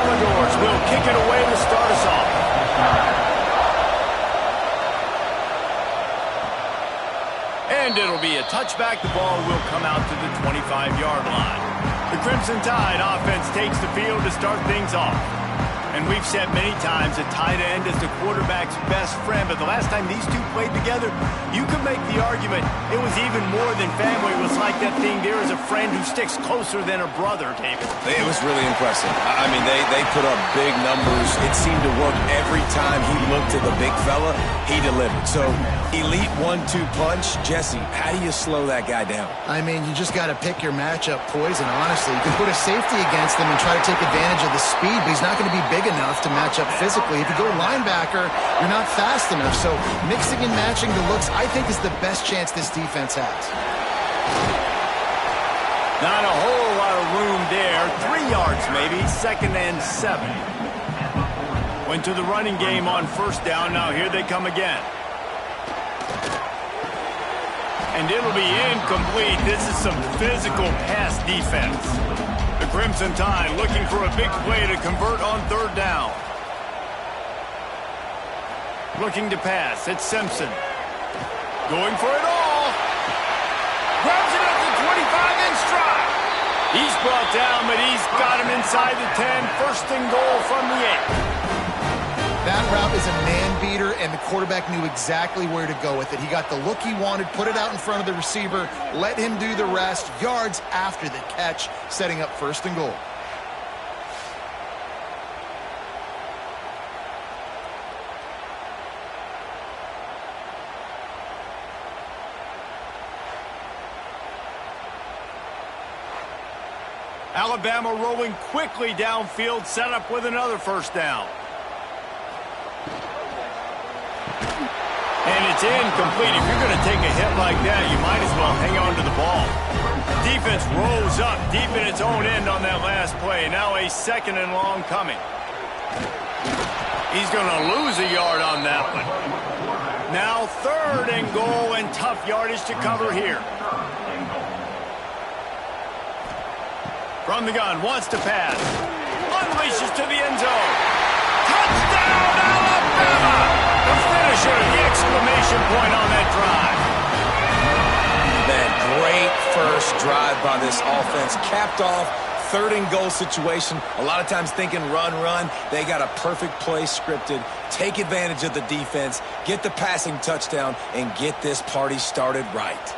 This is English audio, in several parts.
Commodores will kick it away to start us off. And it'll be a touchback. The ball will come out to the 25-yard line. The Crimson Tide offense takes the field to start things off. And we've said many times a tight end is the quarterback's best friend, but the last time these two played together, you could make the argument it was even more than family. It was like that thing, there is a friend who sticks closer than a brother, David. It was really impressive. I mean, they put up big numbers. It seemed to work every time he looked at the big fella, he delivered. So, elite 1-2 punch. Jesse, how do you slow that guy down? I mean, you just got to pick your matchup poison, honestly. You can put a safety against him and try to take advantage of the speed, but he's not going to be big enough to match up physically. If you go linebacker, you're not fast enough. So mixing and matching the looks, I think, is the best chance this defense has. Not a whole lot of room there. 3 yards maybe, 2nd and 7. Went to the running game on first down. Now here they come again. And it'll be incomplete. This is some physical pass defense. The Crimson Tide looking for a big play to convert on 3rd down. Looking to pass. It's Simpson. Going for it all. Grabs it at the 25 in stride. He's brought down, but he's got him inside the 10. 1st and goal from the 8. That route is a man-beater, and the quarterback knew exactly where to go with it. He got the look he wanted, put it out in front of the receiver, let him do the rest, yards after the catch, setting up 1st and goal. Alabama rolling quickly downfield, set up with another 1st down. And it's incomplete. If you're going to take a hit like that, you might as well hang on to the ball. Defense rolls up deep in its own end on that last play. Now a 2nd and long coming. He's going to lose a yard on that one. Now 3rd and goal, and tough yardage to cover here. From the gun, wants to pass. Unleashes to the end zone. Touchdown, Alabama! The finisher, the exclamation point on that drive. That great first drive by this offense capped off 3rd and goal situation. A lot of times thinking run. They got a perfect play scripted. Take advantage of the defense, get the passing touchdown, and get this party started right.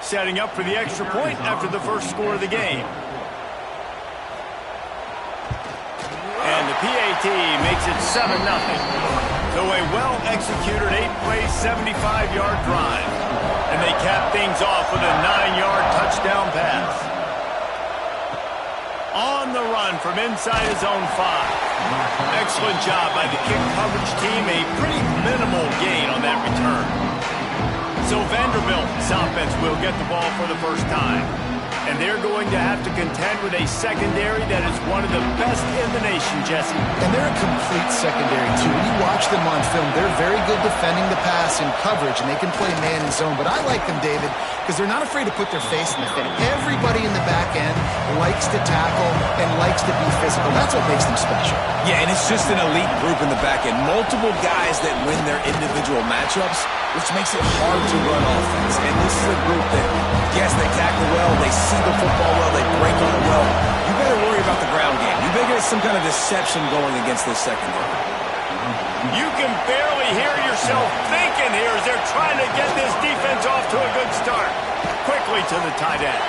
Setting up for the extra point after the first score of the game. And the PAT makes it 7-0. So a well-executed 8-play, 75-yard drive. And they cap things off with a 9-yard touchdown pass. On the run from inside his own 5. Excellent job by the kick coverage team. A pretty minimal gain on that return. So Vanderbilt's offense will get the ball for the first time. And they're going to have to contend with a secondary that is one of the best in the nation, Jesse. And they're a complete secondary, too. When you watch them on film, they're very good defending the pass and coverage, and they can play man and zone. But I like them, David, because they're not afraid to put their face in the thing. Everybody in the back end likes to tackle and likes to be physical. That's what makes them special. Yeah, and it's just an elite group in the back end. Multiple guys that win their individual matchups, which makes it hard to run offense. And this is a group that, yes, they tackle well, they see the football well, they break on it well. You better worry about the ground game. You better get some kind of deception going against this secondary. You can barely hear yourself thinking here as they're trying to get this defense off to a good start. Quickly to the tight end.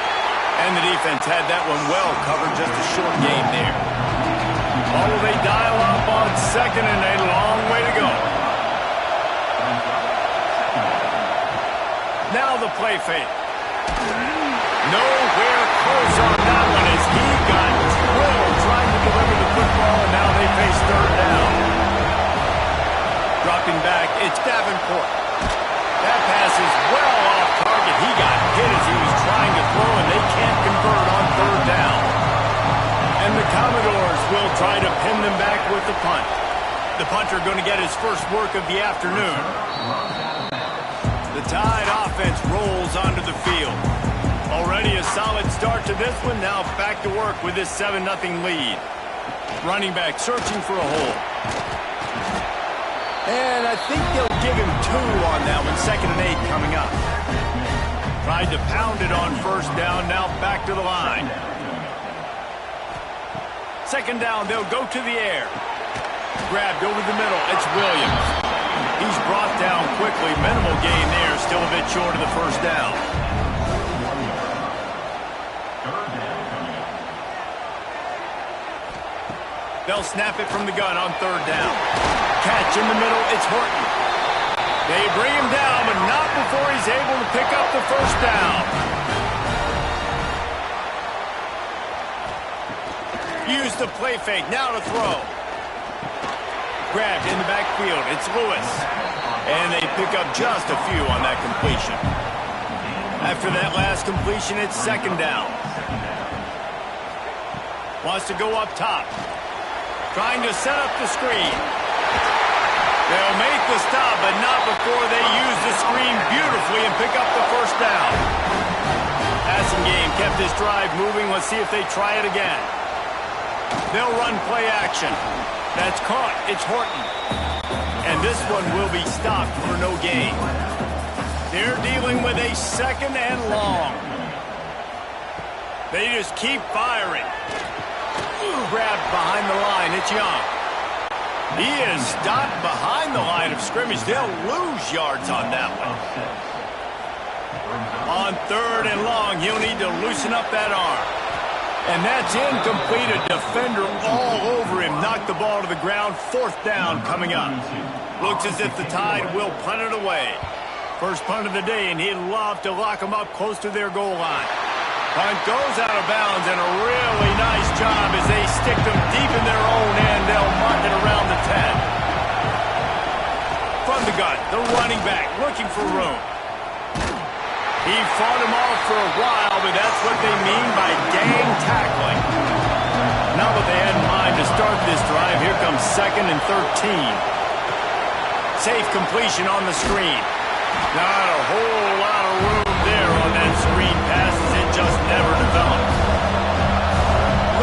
And the defense had that one well covered, just a short game there. Oh, they dial up on 2nd and a long way to go. Now the play fake. Nowhere close on that one as he got drilled trying to deliver the football, and now they face 3rd down. Dropping back, it's Davenport. That pass is well off target. He got hit as he was trying to throw, and they can't convert on 3rd down. And the Commodores will try to pin them back with the punt. The punter going to get his first work of the afternoon. The Tide offense rolls onto the field. Already a solid start to this one. Now back to work with this 7-0 lead. Running back searching for a hole. And I think they'll give him 2 on that one. 2nd and 8 coming up. Tried to pound it on 1st down. Now back to the line. 2nd down. They'll go to the air. Grabbed over the middle. It's Williams. He's brought down quickly. Minimal gain there. Still a bit short of the 1st down. They'll snap it from the gun on 3rd down. Catch in the middle. It's Horton. They bring him down, but not before he's able to pick up the 1st down. Use the play fake. Now to throw. Grabbed in the backfield. It's Lewis. And they pick up just a few on that completion. After that last completion, it's 2nd down. Wants to go up top. Trying to set up the screen. They'll make the stop, but not before they use the screen beautifully and pick up the 1st down. Passing game kept this drive moving. Let's see if they try it again. They'll run play action. That's caught. It's Horton. And this one will be stopped for no gain. They're dealing with a 2nd and long. They just keep firing. Grabbed behind the line. It's Young. He is stopped behind the line of scrimmage. They'll lose yards on that one. On 3rd and long, he'll need to loosen up that arm. And that's incomplete. A defender all over him. Knocked the ball to the ground. 4th down coming up. Looks as if the Tide will punt it away. First punt of the day, and he'd love to lock them up close to their goal line. Punt goes out of bounds, and a really nice job as they stick them deep in their own end. They'll mark it around the 10. From the gun, the running back looking for room. He fought him off for a while, but that's what they mean by gang tackling. Not what they had in mind to start this drive. Here comes 2nd and 13. Safe completion on the screen. Not a whole lot of room there on that screen pass as it just never developed.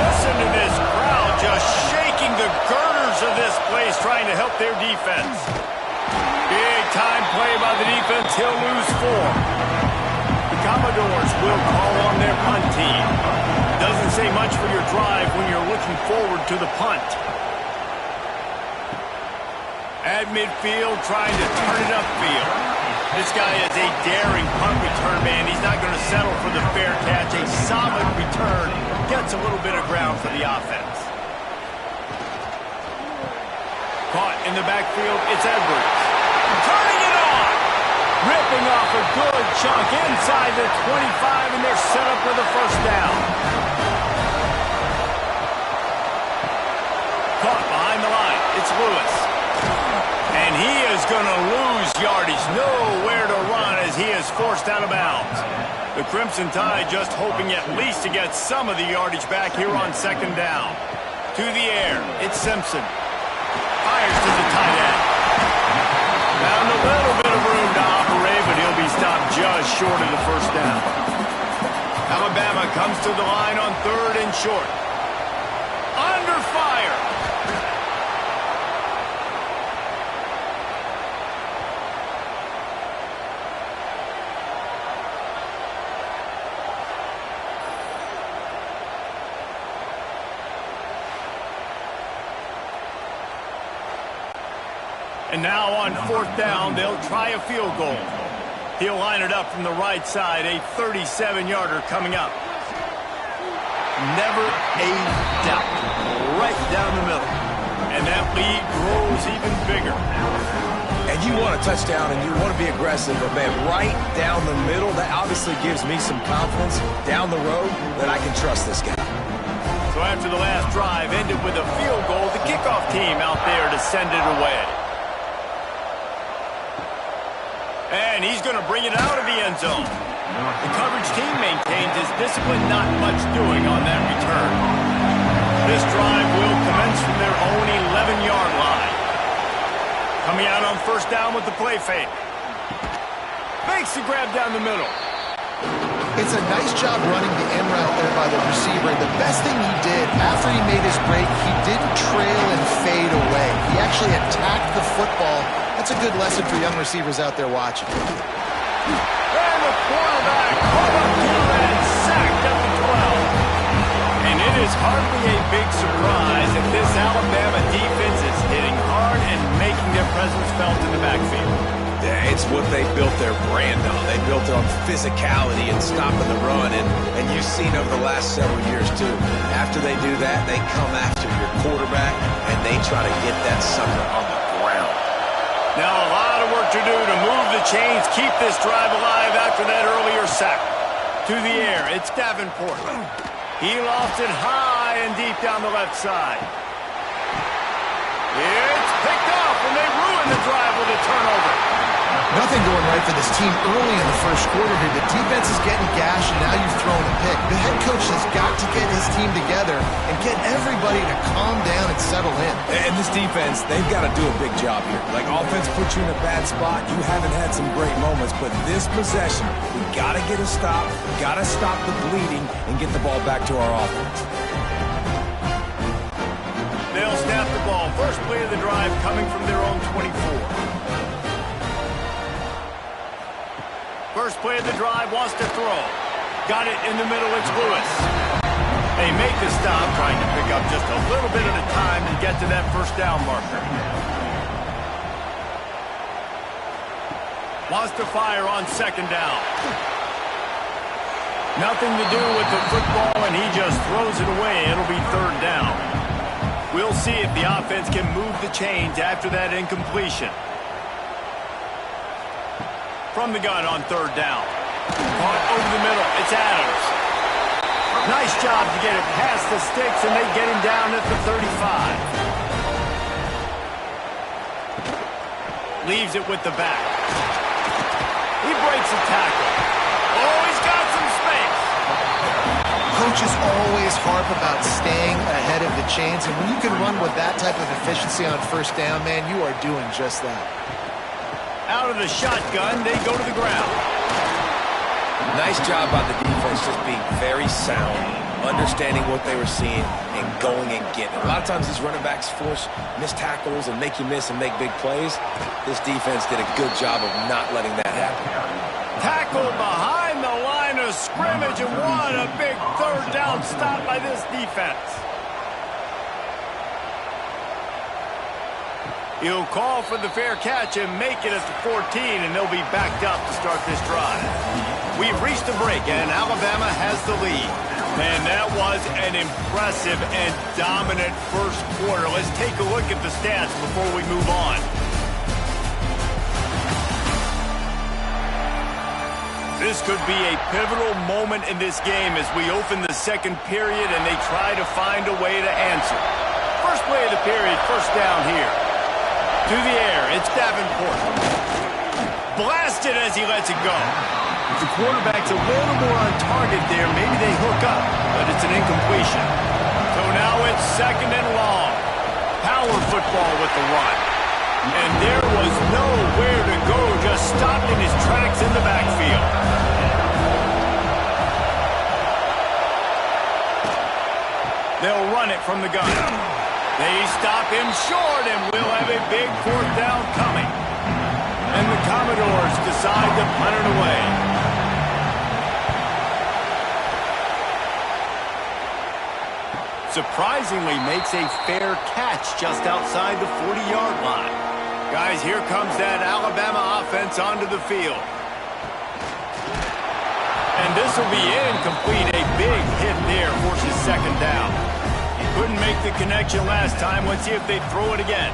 Listen to this crowd just shaking the girders of this place trying to help their defense. Big time play by the defense. He'll lose 4. The Commodores will call on their punt team. Doesn't say much for your drive when you're looking forward to the punt. At midfield, trying to turn it upfield. This guy is a daring punt return man. He's not going to settle for the fair catch. A solid return gets a little bit of ground for the offense. Caught in the backfield, it's Edwards. Turning it on! Ripping off a good chunk inside the 25, and they're set up with a 1st down. Caught behind the line, it's Lewis. And he is going to lose yardage. Nowhere to run as he is forced out of bounds. The Crimson Tide just hoping at least to get some of the yardage back here on 2nd down. To the air, it's Simpson. Fires to the tight end. Found a little bit of room to operate, but he'll be stopped just short of the 1st down. Alabama comes to the line on 3rd and short. Under fire. And now on 4th down, they'll try a field goal. He'll line it up from the right side, a 37-yarder coming up. Never a doubt. Right down the middle. And that lead grows even bigger. And you want a touchdown and you want to be aggressive, but man, right down the middle, that obviously gives me some confidence down the road that I can trust this guy. So after the last drive ended with a field goal, the kickoff team out there to send it away. And he's going to bring it out of the end zone. The coverage team maintains his discipline, not much doing on that return. This drive will commence from their own 11-yard line. Coming out on 1st down with the play fake. Makes the grab down the middle. It's a nice job running the end route there by the receiver. The best thing he did after he made his break, he didn't trail and fade away. He actually attacked the football. That's a good lesson for young receivers out there watching. And the quarterback caught up to and sacked at the 12. And it is hardly a big surprise that this Alabama defense is hitting hard and making their presence felt in the backfield. Yeah, it's what they built their brand on. They built it on physicality and stopping the run, and you've seen over the last several years, too. After they do that, they come after your quarterback, and they try to get that sucker on the ground. Now a lot of work to do to move the chains, keep this drive alive after that earlier sack. To the air, it's Davenport. He lofts it high and deep down the left side. It's picked off, and they ruin the drive with a turnover. Nothing going right for this team early in the first quarter here. The defense is getting gashed, and now you've thrown a pick. The head coach has got to get his team together and get everybody to calm down and settle in. And this defense, they've got to do a big job here. Like, offense puts you in a bad spot. You haven't had some great moments, but this possession, we got to get a stop. We got to stop the bleeding and get the ball back to our offense. They'll snap the ball. First play of the drive coming from their own 24. First play of the drive, wants to throw. Got it in the middle, it's Lewis. They make the stop, trying to pick up just a little bit at a time to get to that first down marker. Wants to fire on second down. Nothing to do with the football, and he just throws it away. It'll be third down. We'll see if the offense can move the chains after that incompletion. From the gun on third down. Caught over the middle. It's Adams. Nice job to get it past the sticks, and they get him down at the 35. Leaves it with the back. He breaks a tackle. Oh, he's got some space. Coaches always harp about staying ahead of the chains, and when you can run with that type of efficiency on first down, man, you are doing just that. Out of the shotgun, they go to the ground. Nice job by the defense just being very sound, understanding what they were seeing, and going and getting it. A lot of times these running backs force missed tackles and make you miss and make big plays. This defense did a good job of not letting that happen. Tackled behind the line of scrimmage, and what a big third down stop by this defense. He'll call for the fair catch and make it at the 14, and they'll be backed up to start this drive. We've reached the break, and Alabama has the lead. Man, that was an impressive and dominant first quarter. Let's take a look at the stats before we move on. This could be a pivotal moment in this game as we open the second period and they try to find a way to answer. First play of the period, first down here. To the air, it's Davenport. Blasted as he lets it go. If the quarterback's a little more on target there, maybe they hook up, but it's an incompletion. So now it's second and long. Power football with the run. And there was nowhere to go, just stopped in his tracks in the backfield. They'll run it from the gun. They stop him short, and we'll have a big fourth down coming. And the Commodores decide to punt it away. Surprisingly makes a fair catch just outside the 40-yard line. Guys, here comes that Alabama offense onto the field. And this will be incomplete. A big hit there forces second down. Couldn't make the connection last time. Let's see if they throw it again.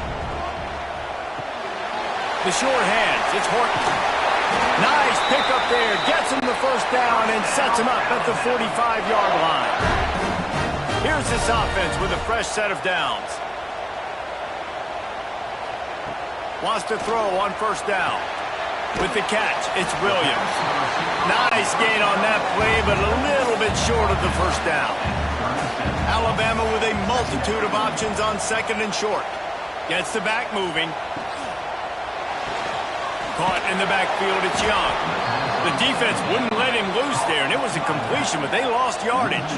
The short hands. It's Horton. Nice pickup there. Gets him the first down and sets him up at the 45-yard line. Here's this offense with a fresh set of downs. Wants to throw on first down. With the catch, it's Williams. Nice gain on that play, but a little bit short of the first down. Alabama with a multitude of options on second and short. Gets the back moving. Caught in the backfield, it's Young. The defense wouldn't let him loose there, and it was a completion, but they lost yardage.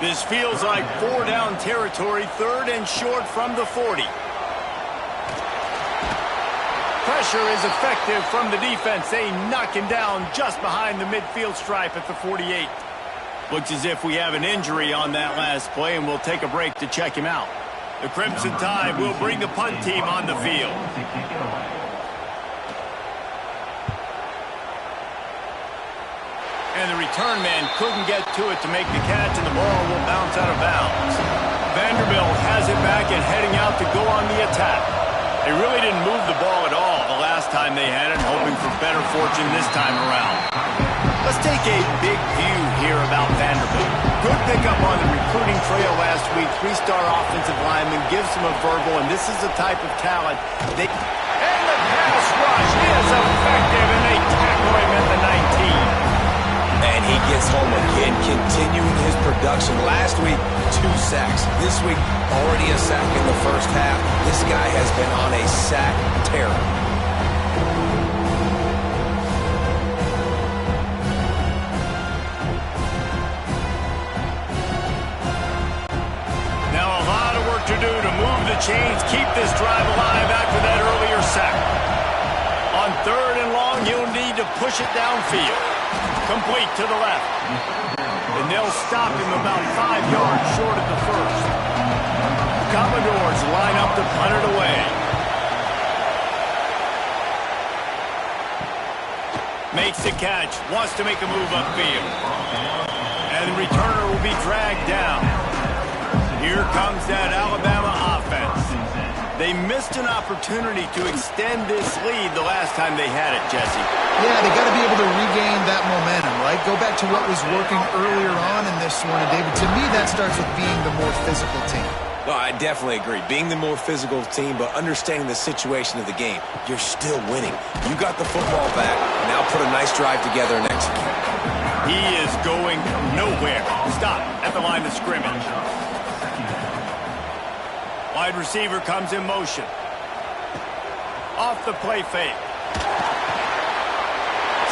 This feels like 4 down territory, 3rd and short from the 40. Pressure is effective from the defense. They knock him down just behind the midfield stripe at the 48. Looks as if we have an injury on that last play, and we'll take a break to check him out. The Crimson Tide will bring the punt team on the field. And the return man couldn't get to it to make the catch, and the ball will bounce out of bounds. Vanderbilt has it back and heading out to go on the attack. They really didn't move the ball at all the last time they had it, hoping for better fortune this time around. Let's take a big view here about Vanderbilt. Good pickup on the recruiting trail last week. 3-star offensive lineman gives them a verbal, and this is the type of talent they... And the pass rush is effective, and they tackle him at the 19. And he gets home again, continuing his production. Last week, 2 sacks. This week, already a sack in the first half. This guy has been on a sack tear. To do to move the chains, keep this drive alive after that earlier sack. On 3rd and long, he'll need to push it downfield. Complete to the left. And they'll stop him about 5 yards short of the first. The Commodores line up to punt it away. Makes the catch, wants to make a move upfield. And the returner will be dragged down. Here comes that Alabama offense. They missed an opportunity to extend this lead the last time they had it, Jesse. Yeah, they got to be able to regain that momentum, right? Go back to what was working earlier on in this one. And, David, to me, that starts with being the more physical team. No, I definitely agree. Being the more physical team, but understanding the situation of the game. You're still winning. You got the football back. Now put a nice drive together and execute. He is going nowhere. Stop at the line of scrimmage. Wide receiver comes in motion. Off the play fake.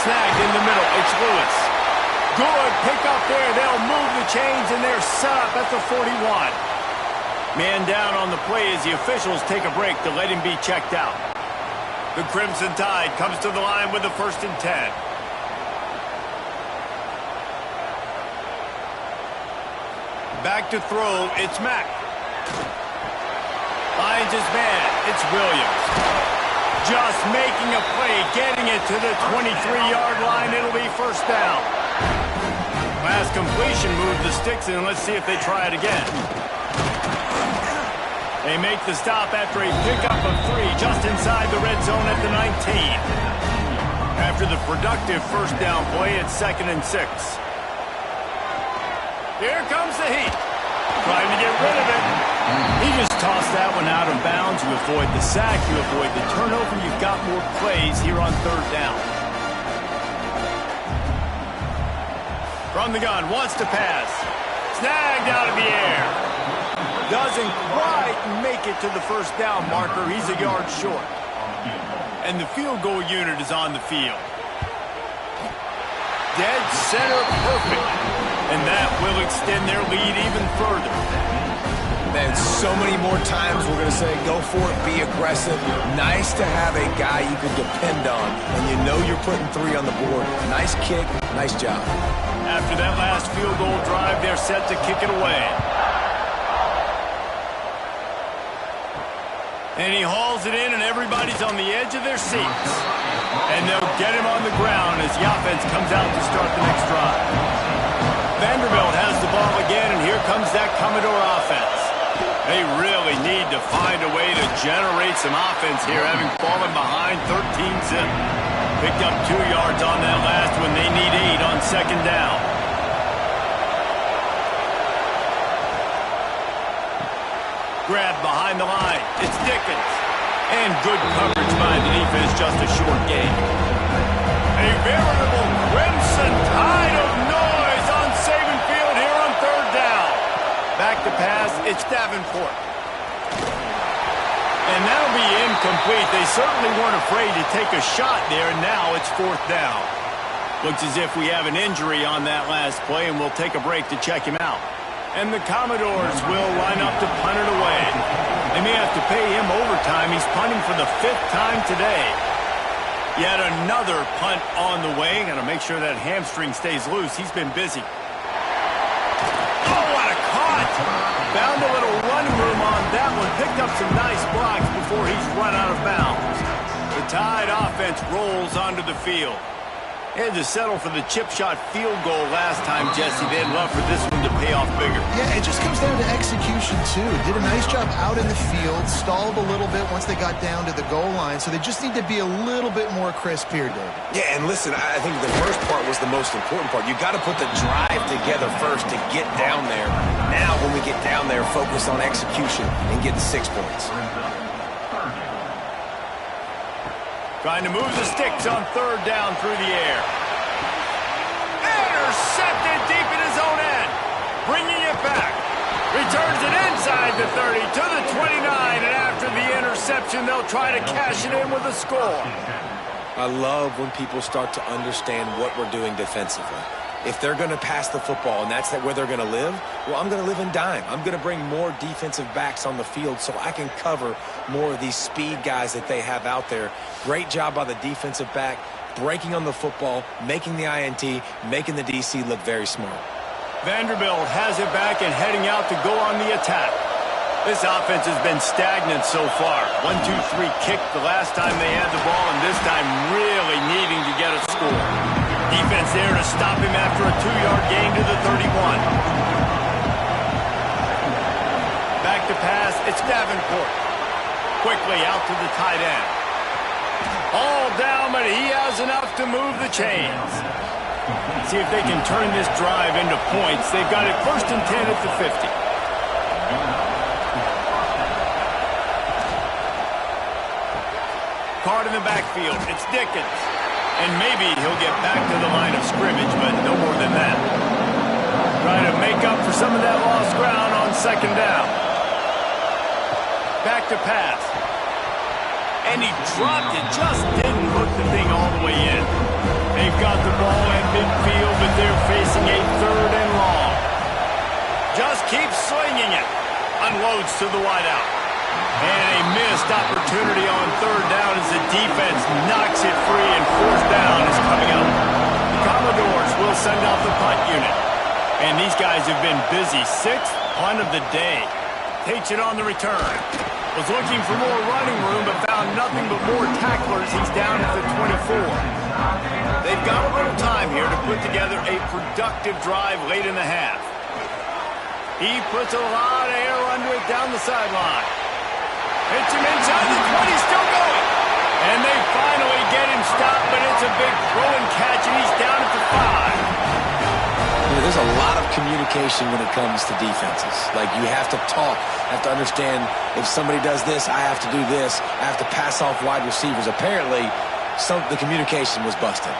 Snagged in the middle. It's Lewis. Good pick up there. They'll move the chains, and they're set up at the 41. Man down on the play as the officials take a break to let him be checked out. The Crimson Tide comes to the line with the 1st and 10. Back to throw. It's Mack. Finds his man. It's Williams. Just making a play, getting it to the 23-yard line. It'll be 1st down. Last completion moved the sticks in. Let's see if they try it again. They make the stop after a pickup of 3 just inside the red zone at the 19. After the productive 1st down play, it's 2nd and 6. Here comes the heat. Trying to get rid of it. He just tossed that one out of bounds. You avoid the sack, you avoid the turnover. You've got more plays here on 3rd down. From the gun, wants to pass. Snagged out of the air. Doesn't quite make it to the 1st down marker. He's a yard short. And the field goal unit is on the field. Dead center perfect. And that will extend their lead even further. Man, so many more times we're going to say, go for it, be aggressive. Nice to have a guy you can depend on when you know you're putting 3 on the board. Nice kick, nice job. After that last field goal drive, they're set to kick it away. And he hauls it in, and everybody's on the edge of their seats. And they'll get him on the ground as the offense comes out to start the next drive. Vanderbilt has the ball again, and here comes that Commodore offense. They really need to find a way to generate some offense here, having fallen behind 13-zip. Picked up 2 yards on that last one. They need 8 on 2nd down. Grabbed behind the line. It's Dickens. And good coverage by the defense, just a short gain. A veritable Crimson Tide of noise on Saban Field here on 3rd down. Back to pass, it's Davenport. And that'll be incomplete. They certainly weren't afraid to take a shot there, and now it's 4th down. Looks as if we have an injury on that last play, and we'll take a break to check him out. And the Commodores will line up to punt it away. They may have to pay him overtime. He's punting for the 5th time today. Yet another punt on the way. Got to make sure that hamstring stays loose. He's been busy. Oh, what a caught! Found a little running room on that one. Picked up some nice blocks before he's run out of bounds. The Tide offense rolls onto the field. They had to settle for the chip shot field goal last time, Jesse. They'd love for this one to pay off bigger. Yeah, it just comes down to execution, too. Did a nice job out in the field, stalled a little bit once they got down to the goal line, so they just need to be a little bit more crisp here, David. Yeah, and listen, I think the first part was the most important part. You got to put the drive together first to get down there. Now, when we get down there, focus on execution and get 6 points. Trying to move the sticks on 3rd down through the air. Intercepted deep in his own end. Bringing it back. Returns it inside the 30 to the 29. And after the interception, they'll try to cash it in with a score. I love when people start to understand what we're doing defensively. If they're going to pass the football and that's where they're going to live, well, I'm going to live in dime. I'm going to bring more defensive backs on the field so I can cover more of these speed guys that they have out there. Great job by the defensive back, breaking on the football, making the INT, making the DC look very smart. Vanderbilt has it back and heading out to go on the attack. This offense has been stagnant so far. 1-2-3 kick the last time they had the ball, and this time really needing to get a score. Defense there to stop him after a 2-yard gain to the 31. Back to pass, it's Davenport. Quickly out to the tight end. All down, but he has enough to move the chains. See if they can turn this drive into points. They've got it 1st and 10 at the 50. Card in the backfield, it's Dickens. And maybe he'll get back to the line of scrimmage, but no more than that. Trying to make up for some of that lost ground on 2nd down. Back to pass. And he dropped it, just didn't hook the thing all the way in. They've got the ball at midfield, but they're facing a 3rd and long. Just keeps slinging it. Unloads to the wideout. And a missed opportunity on 3rd down as the defense knocks it free, and 4th down is coming up. The Commodores will send out the punt unit. And these guys have been busy. 6th punt of the day. Takes it on the return. Was looking for more running room, but found nothing but more tacklers. He's down at the 24. They've got a little time here to put together a productive drive late in the half. He puts a lot of air under it down the sideline. Hits him inside the 20, still going. And they finally get him stopped, but it's a big throw and catch, and he's down at the 5. There's a lot of communication when it comes to defenses. Like, you have to talk, have to understand if somebody does this, I have to do this. I have to pass off wide receivers. Apparently, the communication was busted.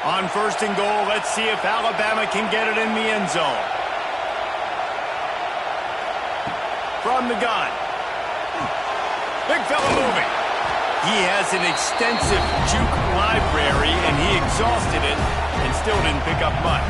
On 1st and goal, let's see if Alabama can get it in the end zone. From the gun. Big fella moving. He has an extensive juke library, and he exhausted it and still didn't pick up much.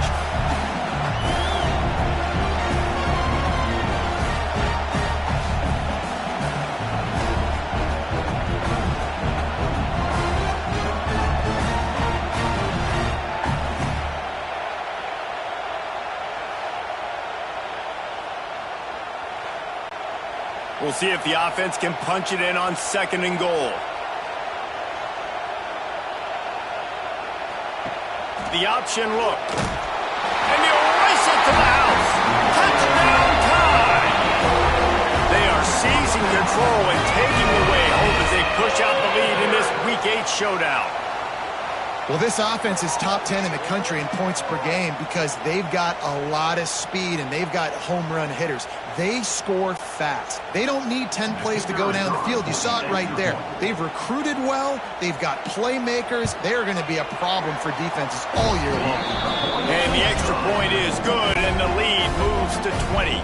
We'll see if the offense can punch it in on 2nd and goal. The option look. And he'll race it to the house. Touchdown time! They are seizing control and taking away hope as they push out the lead in this Week 8 showdown. Well, this offense is top 10 in the country in points per game because they've got a lot of speed and they've got home run hitters. They score fast. They don't need 10 plays to go down the field. You saw it right there. They've recruited well. They've got playmakers. They're going to be a problem for defenses all year long. And the extra point is good, and the lead moves to 20.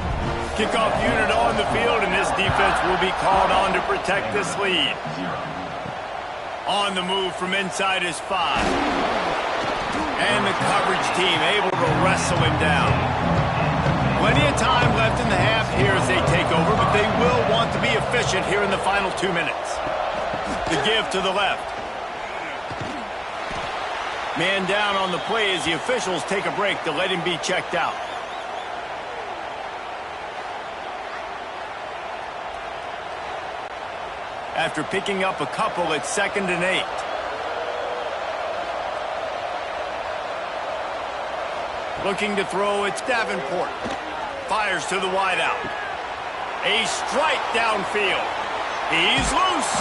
Kickoff unit on the field, and this defense will be called on to protect this lead. On the move from inside his 5. And the coverage team able to wrestle him down. Plenty of time left in the half here as they take over, but they will want to be efficient here in the final 2 minutes. The give to the left. Man down on the play as the officials take a break to let him be checked out. After picking up a couple, it's 2nd and 8. Looking to throw, it's Davenport. Fires to the wideout. A strike downfield. He's loose.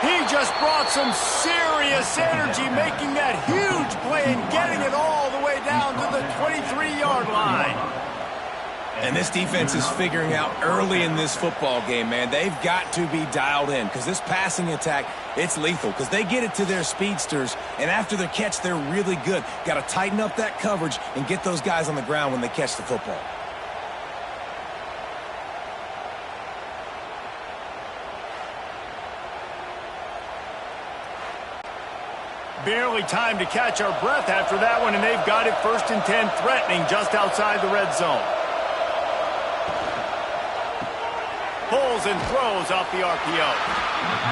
He just brought some serious energy, making that huge play and getting it all the way down to the 23-yard line. And this defense is figuring out early in this football game, man. They've got to be dialed in because this passing attack, it's lethal because they get it to their speedsters, and after their catch, they're really good. Got to tighten up that coverage and get those guys on the ground when they catch the football. Barely time to catch our breath after that one, and they've got it 1st and 10, threatening just outside the red zone. Pulls and throws off the RPO.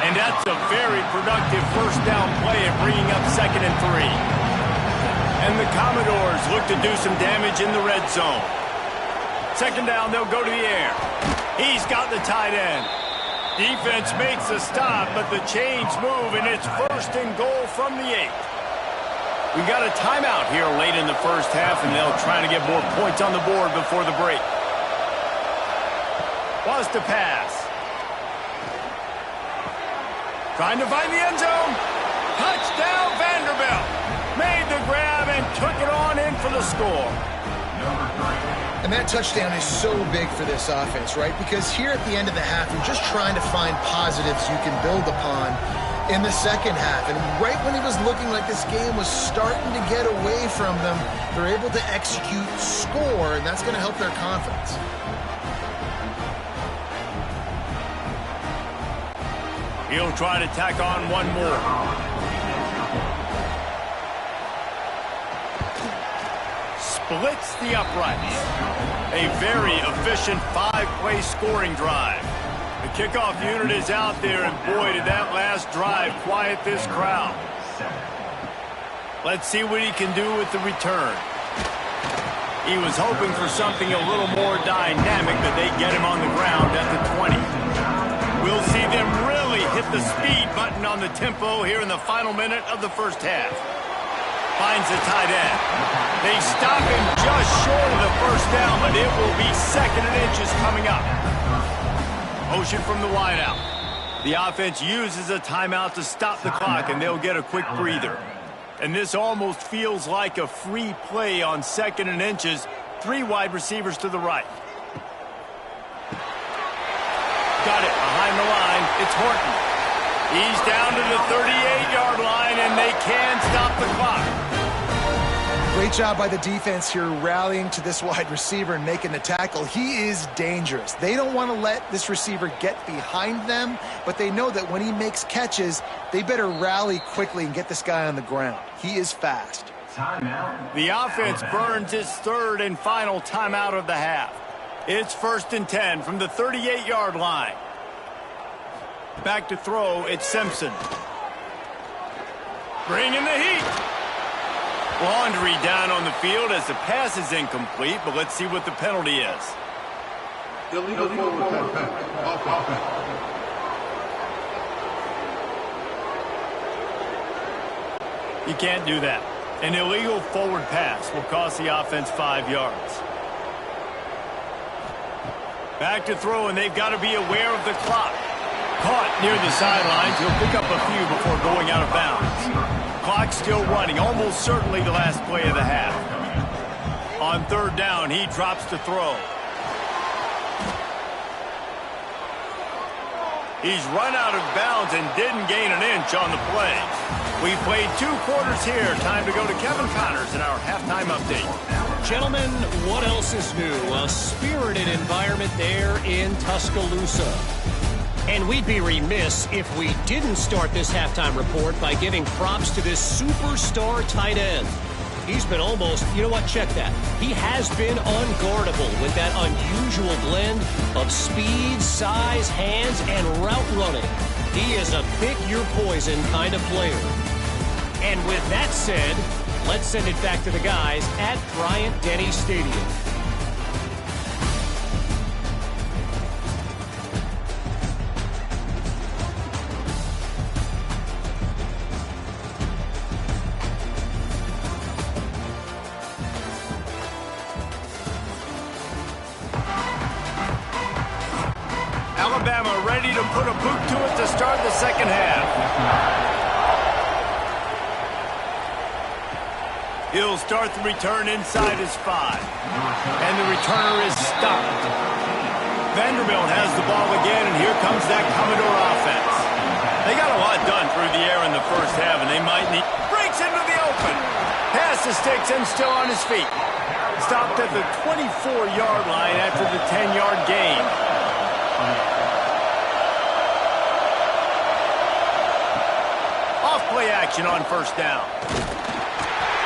And that's a very productive first down play and bringing up 2nd and 3. And the Commodores look to do some damage in the red zone. 2nd down, they'll go to the air. He's got the tight end. Defense makes a stop, but the chains move, and it's 1st and goal from the 8. We got a timeout here late in the first half, and they'll try to get more points on the board before the break. Was to pass. Trying to find the end zone. Touchdown, Vanderblit. Made the grab and took it on in for the score. And that touchdown is so big for this offense, right? Because here at the end of the half, you're just trying to find positives you can build upon in the second half. And right when it was looking like this game was starting to get away from them, they're able to execute, score, and that's going to help their confidence. He'll try to tack on one more. Splits the uprights. A very efficient 5-play scoring drive. The kickoff unit is out there, and boy, did that last drive quiet this crowd. Let's see what he can do with the return. He was hoping for something a little more dynamic, but they get him on the ground at the 20. We'll see them really hit the speed button on the tempo here in the final minute of the first half. Finds the tight end. They stop him just short of the first down, but it will be 2nd and inches coming up. Motion from the wideout. The offense uses a timeout to stop the clock, and they'll get a quick breather. And this almost feels like a free play on 2nd and inches. 3 wide receivers to the right. Got it behind the line. It's Horton. He's down to the 38-yard line, and they can stop the clock. Great job by the defense here rallying to this wide receiver and making the tackle. He is dangerous. They don't want to let this receiver get behind them, but they know that when he makes catches, they better rally quickly and get this guy on the ground. He is fast. Timeout. The offense burns its 3rd and final timeout of the half. It's 1st and 10 from the 38-yard line. Back to throw, it's Simpson. Bringing the heat. Laundry down on the field as the pass is incomplete, but let's see what the penalty is. Illegal forward pass. You can't do that. An illegal forward pass will cost the offense 5 yards. Back to throw, and they've got to be aware of the clock. Caught near the sidelines. He'll pick up a few before going out of bounds. Clock still running, almost certainly the last play of the half. On 3rd down, he drops to throw. He's run out of bounds and didn't gain an inch on the play. We played 2 quarters here. Time to go to Kevin Connors in our halftime update. Gentlemen, what else is new? A spirited environment there in Tuscaloosa. And we'd be remiss if we didn't start this halftime report by giving props to this superstar tight end. He's been almost, you know what, check that. He has been unguardable with that unusual blend of speed, size, hands, and route running. He is a pick-your-poison kind of player. And with that said, let's send it back to the guys at Bryant-Denny Stadium. Alabama ready to put a boot to it to start the second half. He'll start the return inside his 5. And the returner is stopped. Vanderbilt has the ball again, and here comes that Commodore offense. They got a lot done through the air in the first half, and they might need... Breaks into the open. Pass to Sticks and still on his feet. Stopped at the 24-yard line after the 10-yard gain. Off-play action on first down.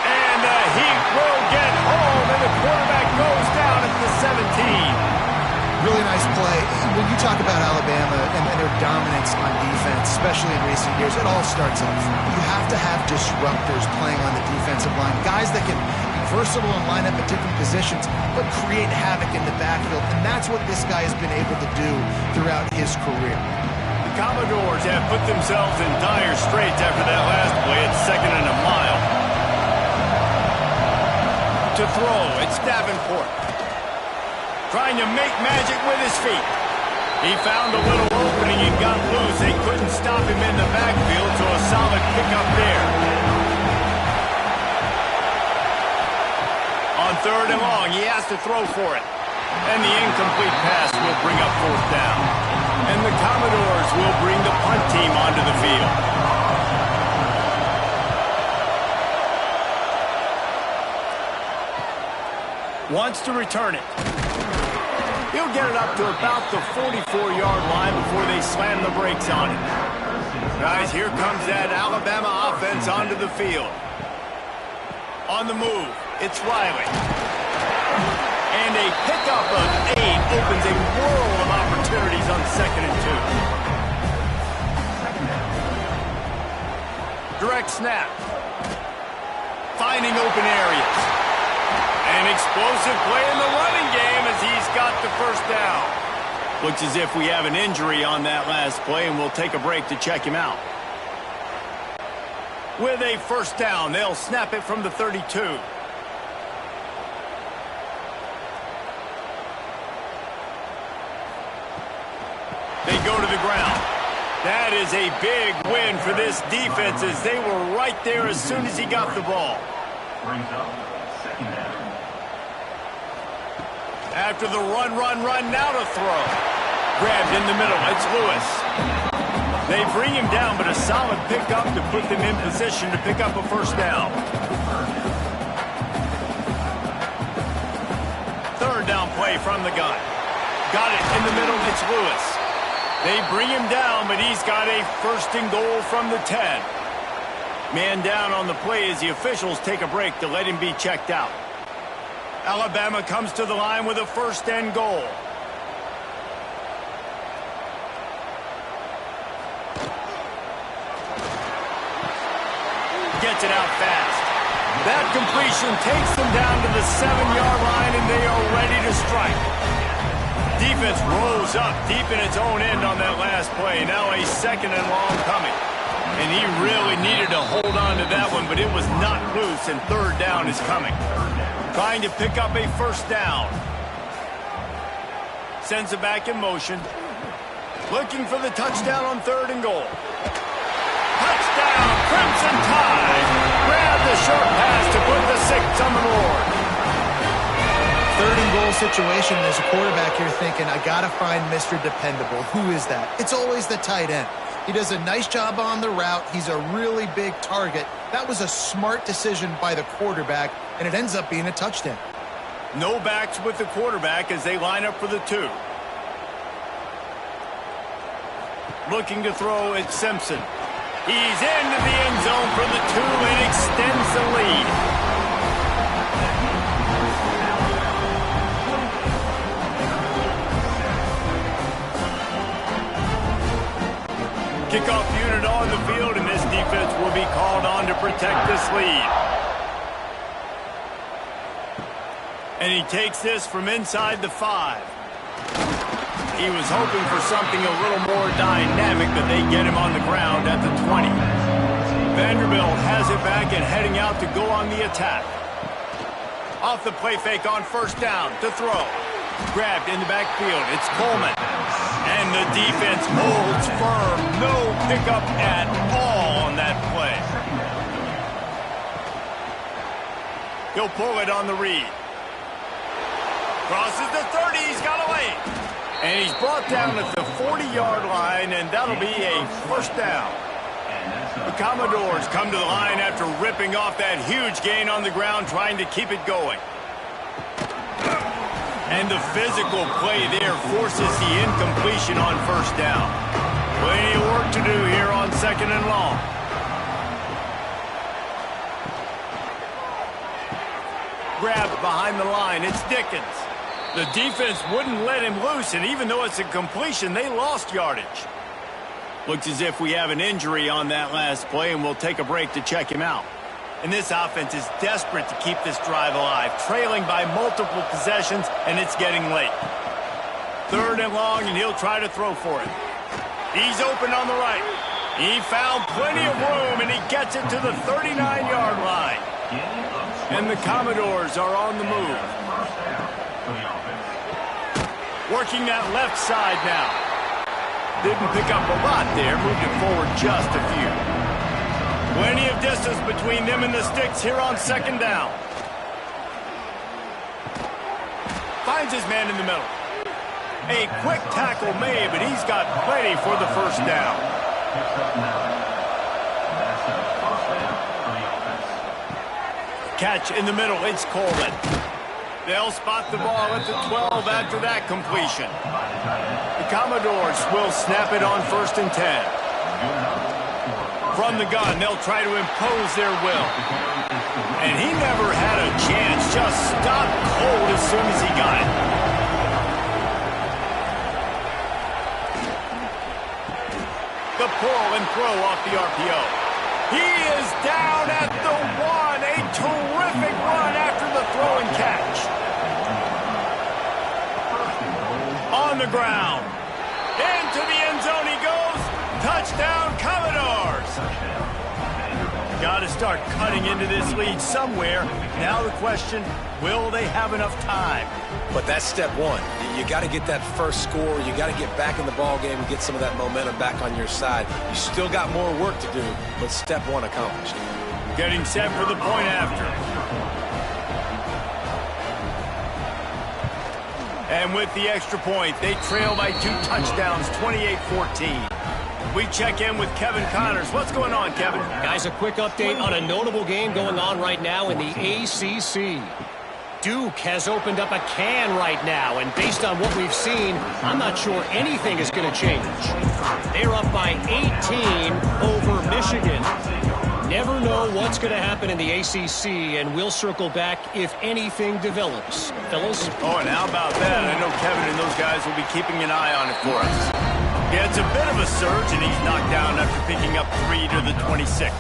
And the Heat will get home, and the quarterback goes down at the 17. Really nice play. When you talk about Alabama and their dominance on defense, especially in recent years, it all starts up front. You have to have disruptors playing on the defensive line, guys that can be versatile and line up at different positions, but create havoc in the backfield, and that's what this guy has been able to do throughout his career. The Commodores have put themselves in dire straits after that last play at 2nd and a mile. To throw, it's Davenport. Trying to make magic with his feet. He found a little opening and got loose. They couldn't stop him in the backfield, so a solid pickup there. On 3rd and long, he has to throw for it. And the incomplete pass will bring up 4th down. And the Commodores will bring the punt team onto the field. Wants to return it. He'll get it up to about the 44-yard line before they slam the brakes on it. Guys, here comes that Alabama offense onto the field. On the move, it's Riley. And a pickup of 8 opens a world of opportunities on 2nd and 2. Direct snap. Finding open areas. An explosive play in the running game as he's got the first down. Looks as if we have an injury on that last play, and we'll take a break to check him out. With a first down, they'll snap it from the 32. They go to the ground. That is a big win for this defense as they were right there as soon as he got the ball. Brings up second down. After the run, now to throw. Grabbed in the middle, it's Lewis. They bring him down, but a solid pickup to put them in position to pick up a first down. 3rd down play from the gun. Got it in the middle, it's Lewis. They bring him down, but he's got a 1st and goal from the 10. Man down on the play as the officials take a break to let him be checked out. Alabama comes to the line with a 1st and goal. Gets it out fast. That completion takes them down to the 7-yard line, and they are ready to strike. Defense rolls up deep in its own end on that last play. Now a 2nd and long coming. And he really needed to hold on to that one, but it was not loose, and 3rd down is coming. Trying to pick up a first down. Sends it back in motion. Looking for the touchdown on 3rd and goal. Touchdown, Crimson Tide. Grab the short pass to put the 6 on the board. 3rd and goal situation. There's a quarterback here thinking, I got to find Mr. Dependable. Who is that? It's always the tight end. He does a nice job on the route. He's a really big target. That was a smart decision by the quarterback, and it ends up being a touchdown. No backs with the quarterback as they line up for the 2. Looking to throw, it's Simpson. He's into the end zone for the 2 and extends the lead. Kickoff unit on the field, and this defense will be called on to protect this lead. And he takes this from inside the 5. He was hoping for something a little more dynamic, but they get him on the ground at the 20. Vanderbilt has it back and heading out to go on the attack. Off the play fake on first down to throw. Grabbed in the backfield. It's Coleman. And the defense holds firm. No pickup at all on that play. He'll pull it on the read. Crosses the 30. He's got away. And he's brought down at the 40-yard line, and that'll be a first down. The Commodores come to the line after ripping off that huge gain on the ground, trying to keep it going. And the physical play there forces the incompletion on first down. Plenty of work to do here on 2nd and long. Grab behind the line. It's Dickens. The defense wouldn't let him loose, and even though it's a completion, they lost yardage. Looks as if we have an injury on that last play, and we'll take a break to check him out. And this offense is desperate to keep this drive alive, trailing by multiple possessions, and it's getting late. 3rd and long, and he'll try to throw for it. He's open on the right. He found plenty of room, and he gets it to the 39-yard line. And the Commodores are on the move. Working that left side now. Didn't pick up a lot there, moved it forward just a few. Plenty of distance between them and the sticks here on 2nd down. Finds his man in the middle. A quick tackle made, but he's got plenty for the first down. Catch in the middle, it's Coleman. They'll spot the ball at the 12 after that completion. The Commodores will snap it on 1st and 10. From the gun, they'll try to impose their will. And he never had a chance, just stopped cold as soon as he got it. The pull and throw off the RPO. He is down at the 1. A terrific run after the throw and catch. On the ground. Into the end zone he goes. Touchdown, Commodores. Got to start cutting into this lead somewhere. Now the question, will they have enough time? But that's step one. You got to get that first score. You got to get back in the ball game and get some of that momentum back on your side. You still got more work to do, but step one accomplished. Getting set for the point after. And with the extra point, they trail by 2 touchdowns, 28-14. We check in with Kevin Connors. What's going on, Kevin? Guys, a quick update on a notable game going on right now in the ACC. Duke has opened up a can right now, and based on what we've seen, I'm not sure anything is going to change. They're up by 18 over Michigan. Never know what's going to happen in the ACC, and we'll circle back if anything develops. Fellas? Oh, and how about that? I know Kevin and those guys will be keeping an eye on it for us. Yeah, it's a bit of a surge, and he's knocked down after picking up 3 to the 26.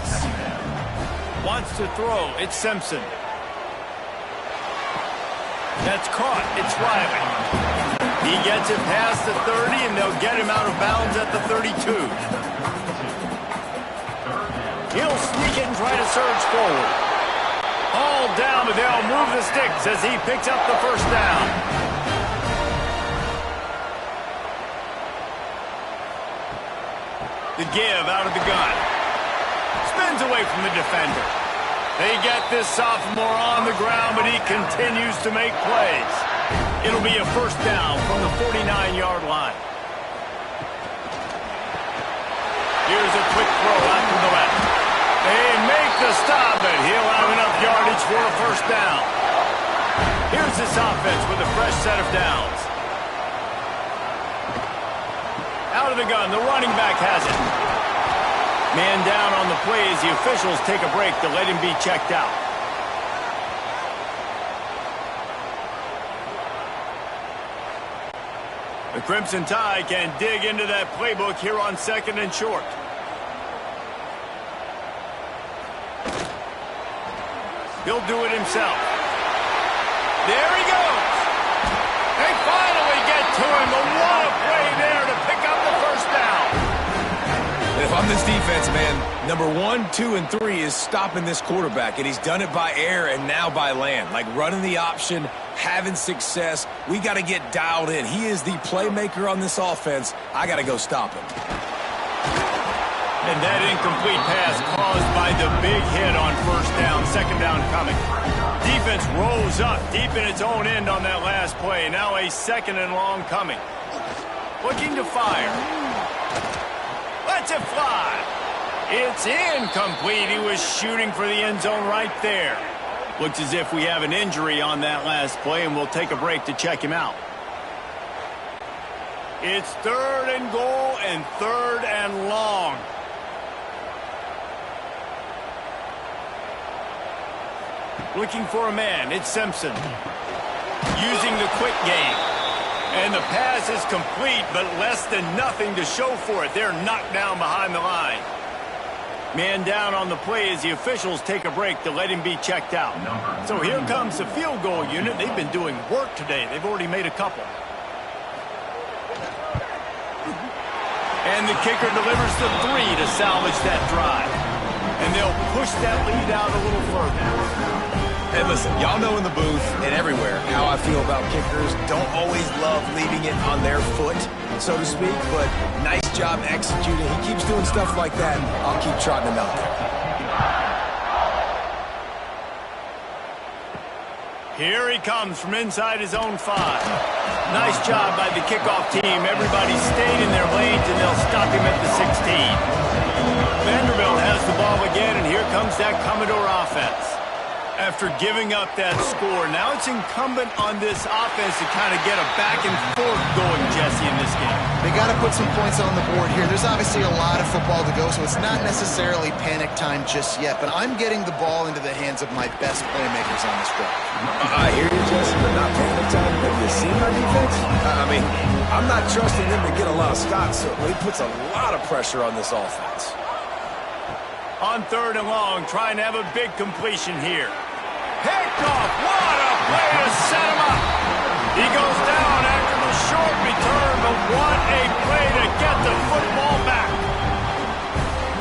Wants to throw. It's Simpson. That's caught. It's Riley. He gets it past the 30, and they'll get him out of bounds at the 32. He'll sneak it and try to surge forward. All down, but they'll move the sticks as he picks up the first down. The give out of the gun. Spins away from the defender. They get this sophomore on the ground, but he continues to make plays. It'll be a first down from the 49-yard line. Here's a quick throw out to the left. They make the stop, but he'll have enough yardage for a first down. Here's this offense with a fresh set of downs. Out out of the gun. The running back has it. Man down on the play as the officials take a break to let him be checked out. The Crimson Tide can dig into that playbook here on 2nd and short. He'll do it himself. There he goes. They finally get to him. But what a play there to pick up the first down. If I'm this defense, man, number 1, 2, and 3 is stopping this quarterback, and he's done it by air and now by land. Like running the option, having success. We got to get dialed in. He is the playmaker on this offense. I got to go stop him. And that incomplete pass caused by the big hit on first down. 2nd down coming. Defense rolls up deep in its own end on that last play. Now a 2nd and long coming. Looking to fire. Lets it fly. It's incomplete. He was shooting for the end zone right there. Looks as if we have an injury on that last play, and we'll take a break to check him out. It's 3rd and goal and 3rd and long. Looking for a man. It's Simpson. Using the quick game. And the pass is complete, but less than nothing to show for it. They're knocked down behind the line. Man down on the play as the officials take a break to let him be checked out. So here comes the field goal unit. They've been doing work today. They've already made a couple. And the kicker delivers the 3 to salvage that drive. And they'll push that lead out a little further. And listen, y'all know in the booth and everywhere how I feel about kickers. Don't always love leaving it on their foot, so to speak, but nice job executing. He keeps doing stuff like that. I'll keep trotting him out there. Here he comes from inside his own 5. Nice job by the kickoff team. Everybody stayed in their lanes, and they'll stop him at the 16. Vanderbilt has the ball again, and here comes that Commodore offense. After giving up that score, now it's incumbent on this offense to kind of get a back and forth going, Jesse, in this game. They got to put some points on the board here. There's obviously a lot of football to go, so it's not necessarily panic time just yet, but I'm getting the ball into the hands of my best playmakers on this drive. I hear you, Jesse, but not panic time. Have you seen our defense? I mean, I'm not trusting them to get a lot of stops, so he puts a lot of pressure on this offense. On 3rd and long, trying to have a big completion here. Picked off. What a play to set him up. He goes down after the short return, but what a play to get the football back.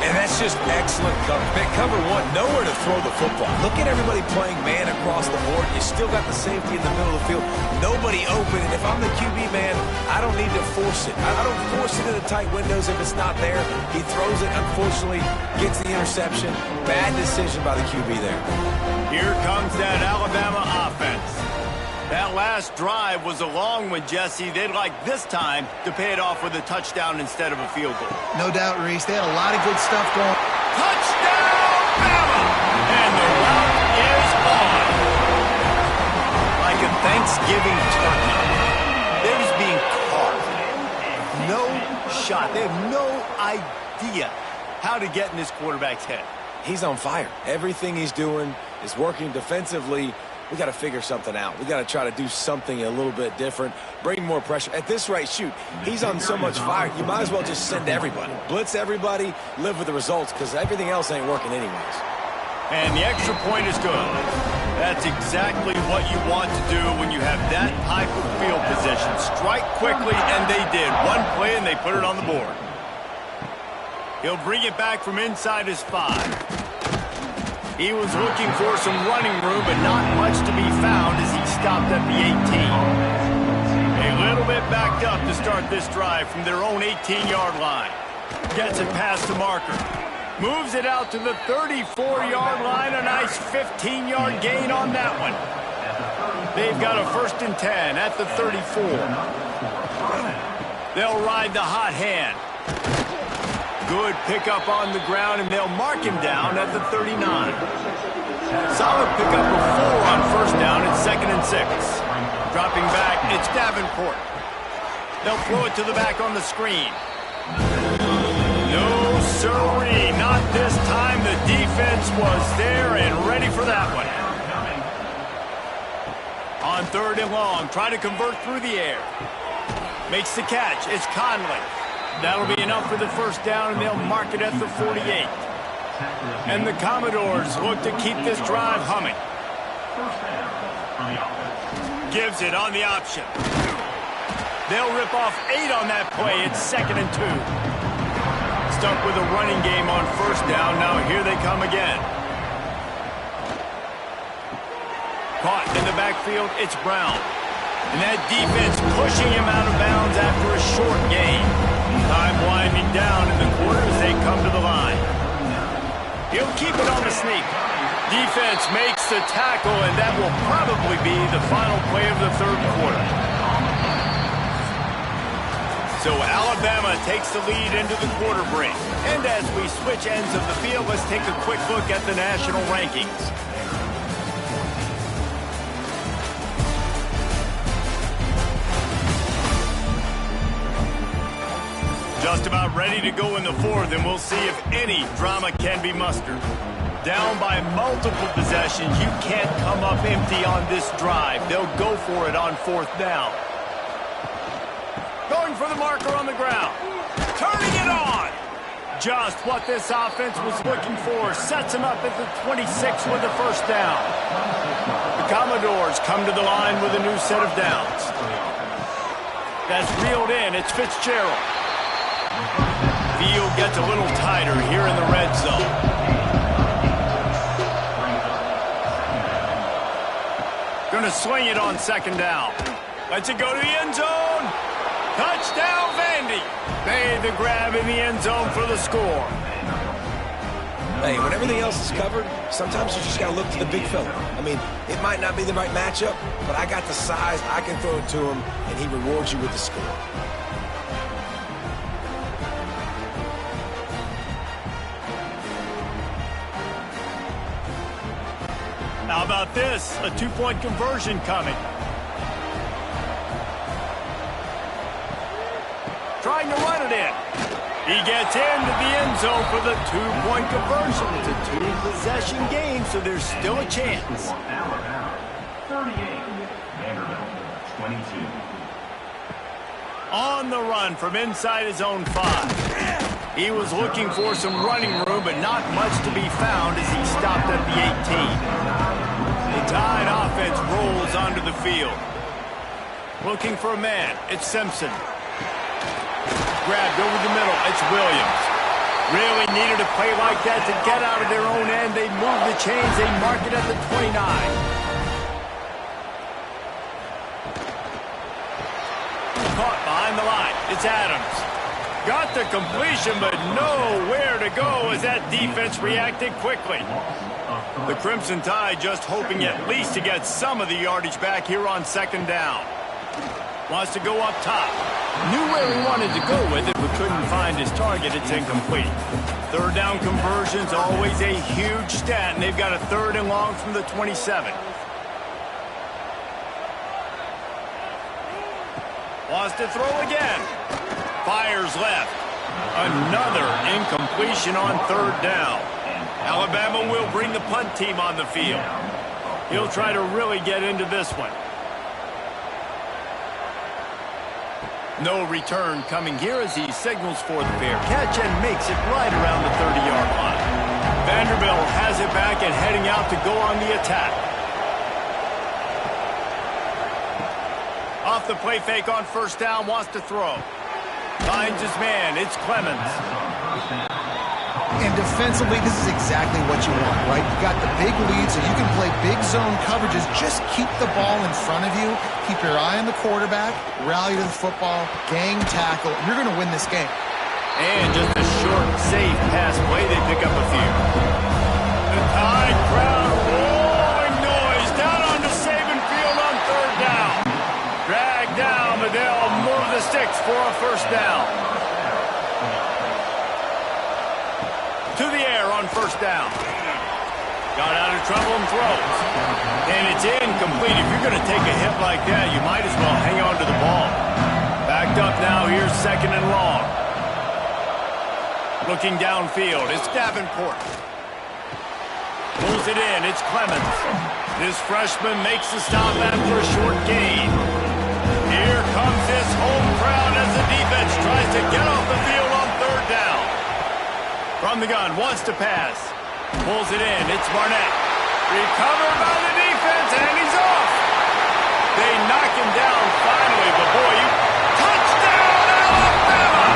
And that's just excellent cover. Cover 1, nowhere to throw the football. Look at everybody playing man across the board. You still got the safety in the middle of the field. Nobody open. And if I'm the QB, man, I don't need to force it. I don't force it into tight windows if it's not there. He throws it, unfortunately, gets the interception. Bad decision by the QB there. Here comes that Alabama offense. That last drive was a long one, Jesse. They'd like this time to pay it off with a touchdown instead of a field goal. No doubt, Reese. They had a lot of good stuff going. Touchdown, Bama! And the route is on. Like a Thanksgiving turkey. They're just being carved. No shot. They have no idea how to get in this quarterback's head. He's on fire. Everything he's doing is working defensively. We got to figure something out. We got to try to do something a little bit different, bring more pressure. At this rate, shoot, he's on so much fire, you might as well just send everybody. Blitz everybody, live with the results, because everything else ain't working anyways. And the extra point is good. That's exactly what you want to do when you have that type of field position. Strike quickly, and they did. One play, and they put it on the board. He'll bring it back from inside his 5. He was looking for some running room, but not much to be found as he stopped at the 18. A little bit backed up to start this drive from their own 18-yard line. Gets it past the marker. Moves it out to the 34-yard line. A nice 15-yard gain on that one. They've got a 1st and 10 at the 34. They'll ride the hot hand. Good pickup on the ground, and they'll mark him down at the 39. Solid pickup of 4 on 1st down. It's 2nd and 6. Dropping back, it's Davenport. They'll throw it to the back on the screen. No, sirree, not this time. The defense was there and ready for that one. On 3rd and long, try to convert through the air. Makes the catch. It's Conley. That'll be enough for the first down, and they'll mark it at the 48. And the Commodores look to keep this drive humming. Gives it on the option. They'll rip off 8 on that play. It's 2nd and 2. Stuck with a running game on first down. Now here they come again. Caught in the backfield, it's Brown. And that defense pushing him out of bounds after a short gain. Time winding down in the quarter as they come to the line. He'll keep it on the sneak. Defense makes the tackle, and that will probably be the final play of the 3rd quarter. So Alabama takes the lead into the quarter break. And as we switch ends of the field, let's take a quick look at the national rankings. Just about ready to go in the 4th, and we'll see if any drama can be mustered. Down by multiple possessions, you can't come up empty on this drive. They'll go for it on 4th down. Going for the marker on the ground. Turning it on. Just what this offense was looking for. Sets him up at the 26 with the first down. The Commodores come to the line with a new set of downs. That's reeled in. It's Fitzgerald. Field gets a little tighter here in the red zone. Gonna swing it on 2nd down. Lets it go to the end zone. Touchdown, Vandy. Made the grab in the end zone for the score. Hey, when everything else is covered, sometimes you just got to look to the big fella. I mean, it might not be the right matchup, but I got the size, I can throw it to him, and he rewards you with the score. How about this? A 2-point conversion coming. Trying to run it in. He gets into the end zone for the 2-point conversion. It's a 2-possession game, so there's still a chance. 38, Vanderblit, 22. On the run from inside his own 5. He was looking for some running room, but not much to be found as he stopped at the 18. The Tide offense rolls onto the field. Looking for a man. It's Simpson. Grabbed over the middle. It's Williams. Really needed a play like that to get out of their own end. They move the chains. They mark it at the 29. Caught behind the line. It's Adams. Got the completion, but nowhere to go as that defense reacted quickly. The Crimson Tide just hoping at least to get some of the yardage back here on 2nd down. Wants to go up top. Knew where he wanted to go with it, but couldn't find his target. It's incomplete. 3rd down conversion's always a huge stat, and they've got a 3rd and long from the 27. Wants to throw again. Fires left. Another incompletion on 3rd down. Alabama will bring the punt team on the field. He'll try to really get into this one. No return coming here as he signals for the fair catch and makes it right around the 30-yard line. Vanderbilt has it back and heading out to go on the attack. Off the play fake on 1st down, wants to throw. Finds his man, it's Clemens. And defensively, this is exactly what you want, right? You got the big lead, so you can play big zone coverages. Just keep the ball in front of you. Keep your eye on the quarterback. Rally to the football. Gang tackle. You're going to win this game. And just a short, safe pass play. They pick up a few. The Tide crowd rolling noise down onto Saban Field on 3rd down. Drag down, but they'll move the sticks for a 1st down. To the air on 1st down. Got out of trouble and throws. And it's incomplete. If you're going to take a hit like that, you might as well hang on to the ball. Backed up now, here's 2nd and long. Looking downfield, it's Davenport. Pulls it in, it's Clemens. This freshman makes the stop after a short gain. Here comes this home crowd as the defense tries to get off the field on third down. From the gun, wants to pass. Pulls it in, it's Barnett. Recovered by the defense, and he's off. They knock him down finally, but boy, touchdown Alabama!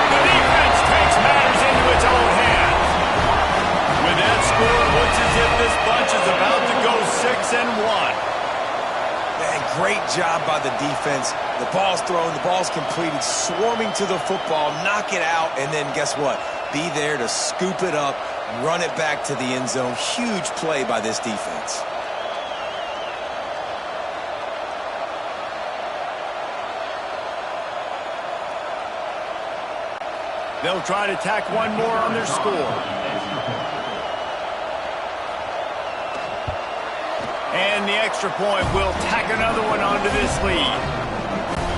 The defense takes matters into its own hands. With that score, it looks as if this bunch is about to go 6-1. Man, great job by the defense. The ball's thrown, the ball's completed, swarming to the football, knock it out, and then guess what? Be there to scoop it up, run it back to the end zone. Huge play by this defense. They'll try to tack one more on their score. And the extra point will tack another one onto this lead.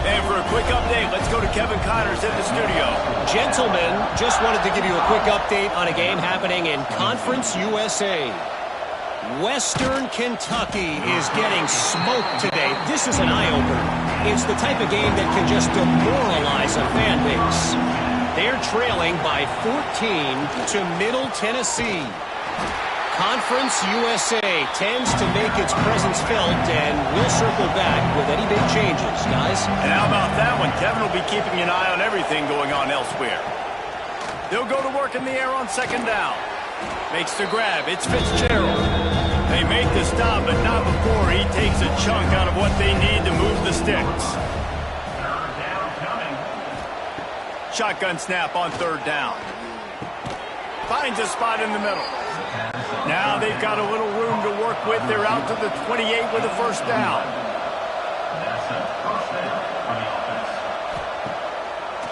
And for a quick update, let's go to Kevin Connors in the studio. Gentlemen, just wanted to give you a quick update on a game happening in Conference USA. Western Kentucky is getting smoked today. This is an eye-opener. It's the type of game that can just demoralize a fan base. They're trailing by 14 to Middle Tennessee. Conference USA tends to make its presence felt, and we'll circle back with any big changes, guys. And how about that one? Kevin will be keeping an eye on everything going on elsewhere. They'll go to work in the air on second down. Makes the grab. It's Fitzgerald. They make the stop, but not before he takes a chunk out of what they need to move the sticks. Shotgun snap on third down. Finds a spot in the middle. Now they've got a little room to work with. They're out to the 28 with a first down.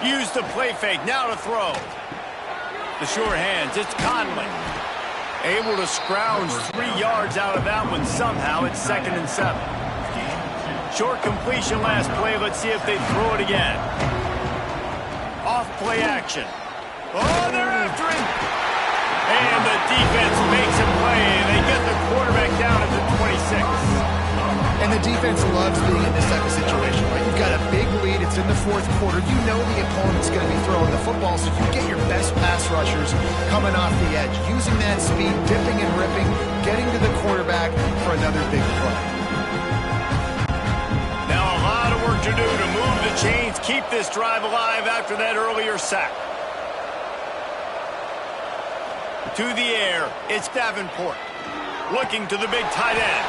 Use the play fake. Now to throw. The sure hands. It's Conley. Able to scrounge 3 yards out of that one somehow. It's 2nd and 7. Short completion last play. Let's see if they throw it again. Off play action. Oh, they're after him. And the defense makes a play. They get the quarterback down at the 26. And the defense loves being in this type of situation, right? You've got a big lead. It's in the fourth quarter. You know the opponent's going to be throwing the football, so you get your best pass rushers coming off the edge, using that speed, dipping and ripping, getting to the quarterback for another big play. Now a lot of work to do to move the chains, keep this drive alive after that earlier sack. To the air, it's Davenport. Looking to the big tight end.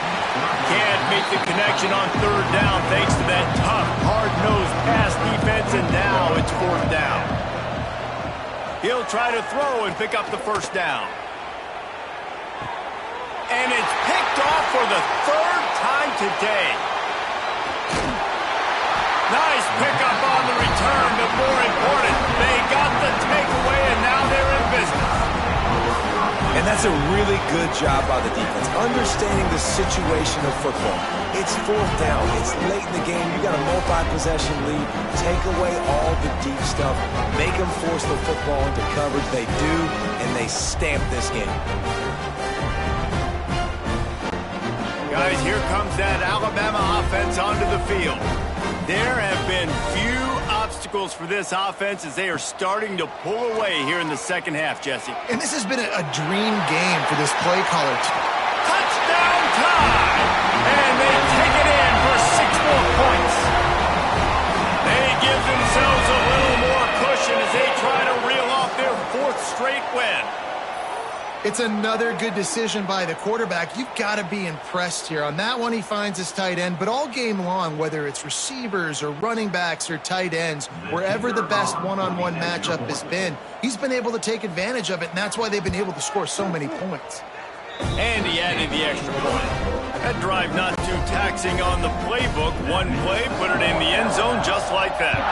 Can't make the connection on third down thanks to that tough, hard-nosed pass defense, and now it's fourth down. He'll try to throw and pick up the first down. And it's picked off for the third time today. Nice pickup on the return, but more important, they got the takeaway, and now they're in business. And that's a really good job by the defense, understanding the situation of football. It's fourth down. It's late in the game. You got a multi-possession lead. Take away all the deep stuff. Make them force the football into coverage. They do, and they stamp this game. Guys, here comes that Alabama offense onto the field. There have been few obstacles for this offense as they are starting to pull away here in the second half, Jesse. And this has been a dream game for this play caller. Touchdown time! And they take it in for 6 more points. They give themselves a little more cushion as they try to reel off their 4th straight win. It's another good decision by the quarterback. You've got to be impressed here. On that one, he finds his tight end, but all game long, whether it's receivers or running backs or tight ends, wherever the best one-on-one matchup has been, he's been able to take advantage of it, and that's why they've been able to score so many points. And he added the extra point. That drive not too taxing on the playbook. One play, put it in the end zone just like that.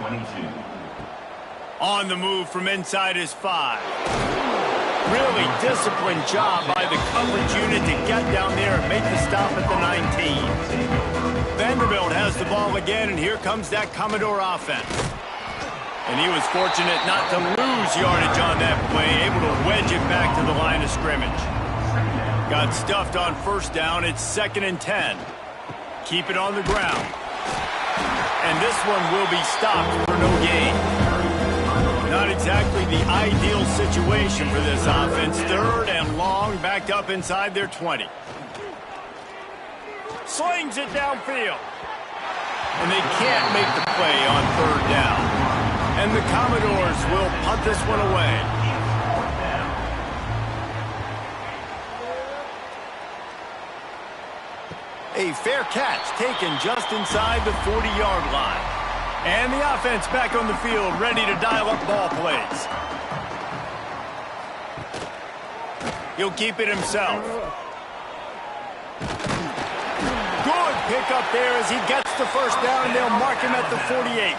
22. On the move from inside his 5. Really disciplined job by the coverage unit to get down there and make the stop at the 19. Vanderbilt has the ball again, and here comes that Commodore offense. And he was fortunate not to lose yardage on that play, able to wedge it back to the line of scrimmage. Got stuffed on first down. It's 2nd and 10. Keep it on the ground. And this one will be stopped for no gain. Not exactly the ideal situation for this offense. 3rd and long, backed up inside their 20. Slings it downfield. And they can't make the play on 3rd down. And the Commodores will punt this one away. A fair catch taken just inside the 40-yard line. And the offense back on the field, ready to dial up ball plays. He'll keep it himself. Good pick up there as he gets the first down, and they'll mark him at the 48.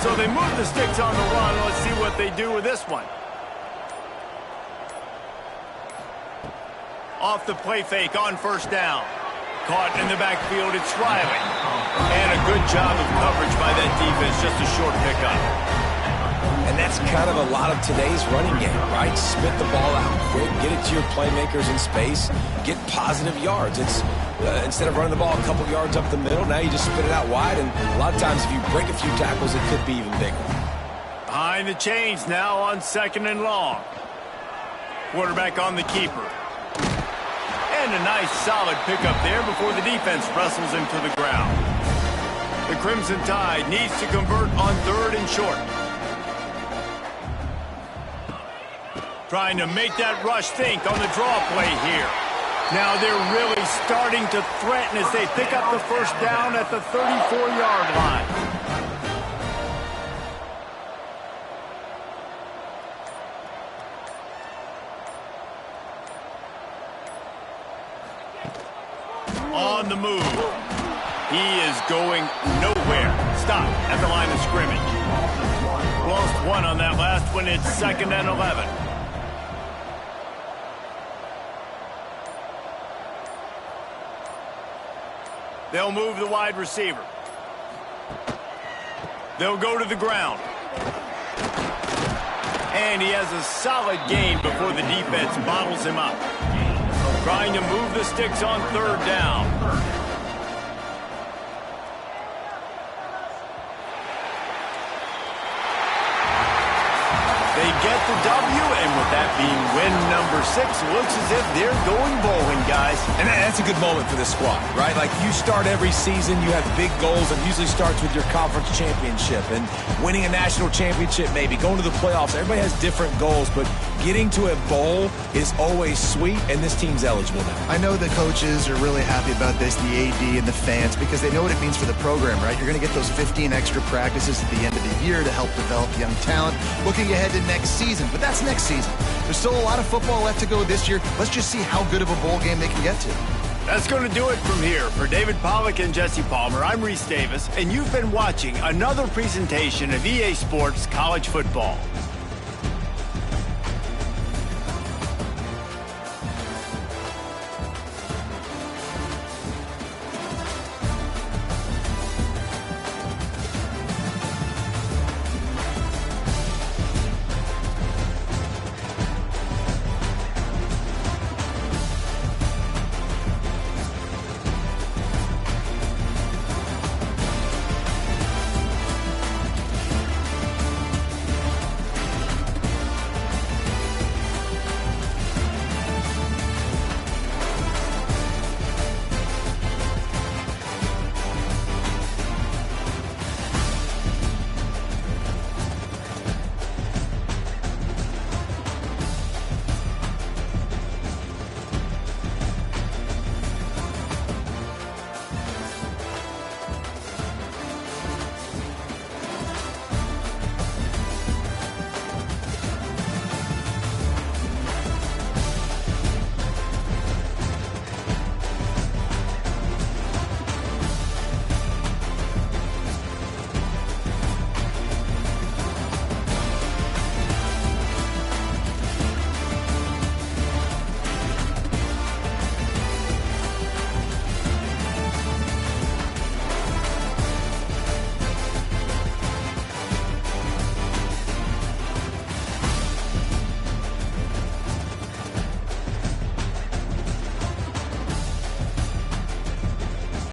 So they move the sticks on the run. Let's see what they do with this one. Off the play fake on first down. Caught in the backfield, it's Riley. And a good job of coverage by that defense, just a short pickup. And that's kind of a lot of today's running game, right? Spit the ball out quick, get it to your playmakers in space, get positive yards. It's instead of running the ball a couple yards up the middle, now you just spit it out wide, and a lot of times if you break a few tackles, it could be even bigger. Behind the chains now on 2nd and long. Quarterback on the keeper. And a nice solid pickup there before the defense wrestles him to the ground. The Crimson Tide needs to convert on 3rd and short. Trying to make that rush think on the draw play here. Now they're really starting to threaten as they pick up the first down at the 34-yard line. On the move. He is going nowhere. Stop at the line of scrimmage. Lost one on that last one. It's 2nd and 11. They'll move the wide receiver. They'll go to the ground. And he has a solid gain before the defense bottles him up. Trying to move the sticks on 3rd down. They get the W, and with that being win number 6, looks as if they're going bowling, guys. And that's a good moment for the squad, right? Like, you start every season, you have big goals. It usually starts with your conference championship and winning a national championship, maybe going to the playoffs. Everybody has different goals, but getting to a bowl is always sweet, and this team's eligible now. I know the coaches are really happy about this, the AD and the fans, because they know what it means for the program, right? You're going to get those 15 extra practices at the end of the year to help develop young talent. Looking ahead to next season, but that's next season. There's still a lot of football left to go this year. Let's just see how good of a bowl game they can get to. That's going to do it from here. For David Pollack and Jesse Palmer, I'm Reese Davis, and you've been watching another presentation of EA Sports College Football.